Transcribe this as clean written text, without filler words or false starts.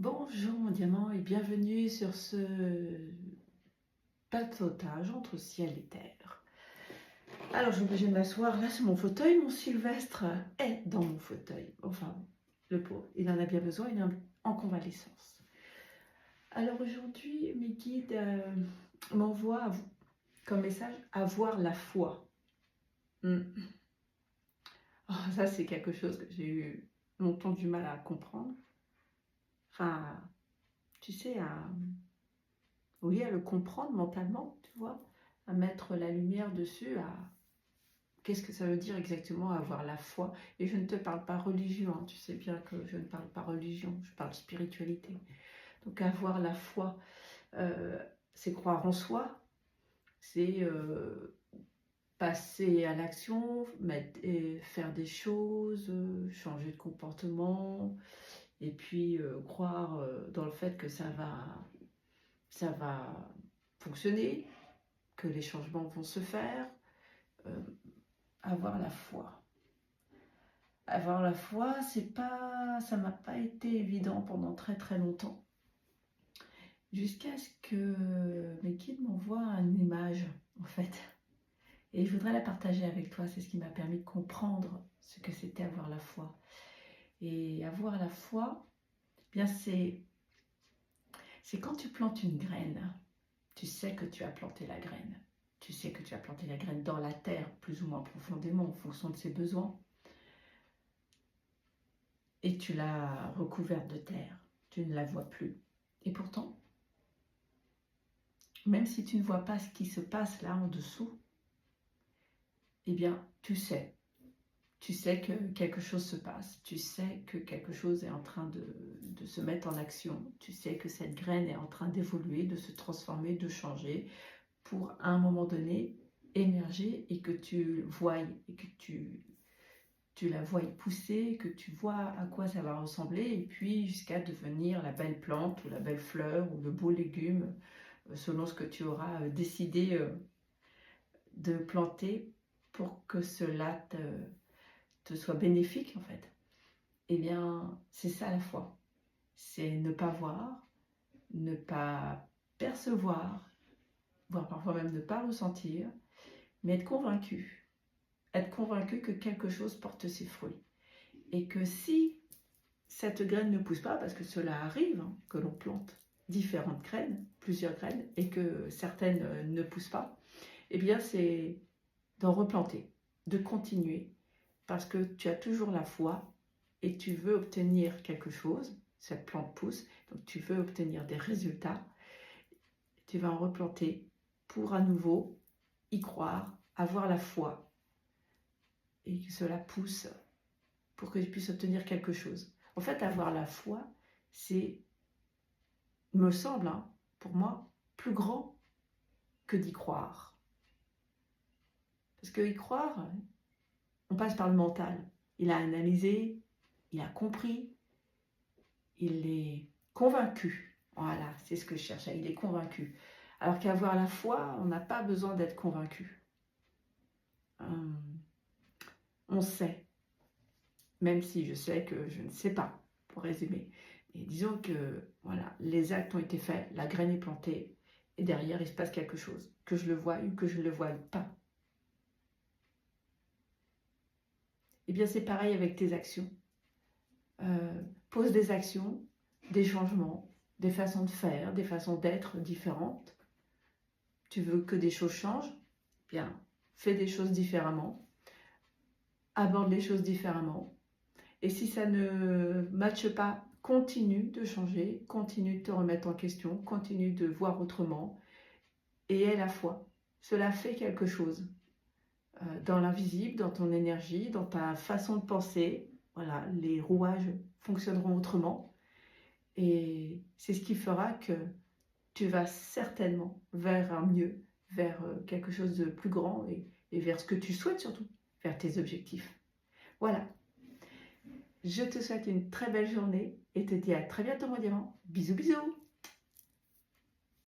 Bonjour mon diamant et bienvenue sur ce papotage entre ciel et terre. Alors je suis obligée de m'asseoir, là c'est mon fauteuil, mon Sylvestre est dans mon fauteuil. Enfin, le pauvre, il en a bien besoin, il est en convalescence. Alors aujourd'hui, mes guides m'envoient comme message avoir la foi. Oh, ça c'est quelque chose que j'ai eu longtemps du mal à comprendre. Enfin, tu sais, oui, à le comprendre mentalement, tu vois, à mettre la lumière dessus, à qu'est-ce que ça veut dire exactement avoir la foi. Et je ne te parle pas religion, hein, tu sais bien que je ne parle pas religion, je parle spiritualité. Donc avoir la foi, c'est croire en soi, c'est passer à l'action, faire des choses, changer de comportement, et puis croire dans le fait que ça va fonctionner, que les changements vont se faire, avoir la foi. Avoir la foi, ça m'a pas été évident pendant très très longtemps. Jusqu'à ce que mes guides m'envoient une image, en fait. Et je voudrais la partager avec toi, c'est ce qui m'a permis de comprendre ce que c'était avoir la foi. Et avoir la foi, eh bien c'est quand tu plantes une graine, tu sais que tu as planté la graine. Tu sais que tu as planté la graine dans la terre, plus ou moins profondément, en fonction de ses besoins. Et tu l'as recouverte de terre. Tu ne la vois plus. Et pourtant, même si tu ne vois pas ce qui se passe là en dessous, eh bien, tu sais. Tu sais que quelque chose se passe. Tu sais que quelque chose est en train de se mettre en action. Tu sais que cette graine est en train d'évoluer, de se transformer, de changer pour, à un moment donné, émerger et que tu voies et que tu la vois pousser, que tu vois à quoi ça va ressembler, et puis jusqu'à devenir la belle plante ou la belle fleur ou le beau légume, selon ce que tu auras décidé de planter pour que cela te soit bénéfique en fait. Eh bien, c'est ça la foi. C'est ne pas voir, ne pas percevoir, voire parfois même ne pas ressentir, mais être convaincu. Être convaincu que quelque chose porte ses fruits. Et que si cette graine ne pousse pas, parce que cela arrive, hein, que l'on plante différentes graines, plusieurs graines, et que certaines ne poussent pas, eh bien c'est d'en replanter, de continuer, parce que tu as toujours la foi et tu veux obtenir quelque chose, cette plante pousse, donc tu veux obtenir des résultats, tu vas en replanter pour à nouveau y croire, avoir la foi, et que cela pousse pour que tu puisses obtenir quelque chose. En fait, avoir la foi, c'est, me semble, hein, pour moi, plus grand que d'y croire. Parce que y croire, on passe par le mental. Il a analysé, il a compris, il est convaincu. Voilà, c'est ce que je cherchais, il est convaincu. Alors qu'avoir la foi, on n'a pas besoin d'être convaincu. On sait, même si je sais que je ne sais pas, pour résumer. Et disons que voilà, les actes ont été faits, la graine est plantée, et derrière il se passe quelque chose, que je le voie ou que je ne le voie pas. Et bien c'est pareil avec tes actions. Pose des actions, des changements, des façons de faire, des façons d'être différentes. Tu veux que des choses changent? Bien, fais des choses différemment, aborde les choses différemment. Et si ça ne matche pas, continue de changer, continue de te remettre en question, continue de voir autrement et aie la foi. Cela fait quelque chose dans l'invisible, dans ton énergie, dans ta façon de penser. Voilà, les rouages fonctionneront autrement et c'est ce qui fera que tu vas certainement vers un mieux, vers quelque chose de plus grand et vers ce que tu souhaites surtout, vers tes objectifs. Voilà. Je te souhaite une très belle journée et te dis à très bientôt mon diamant. Bisous bisous.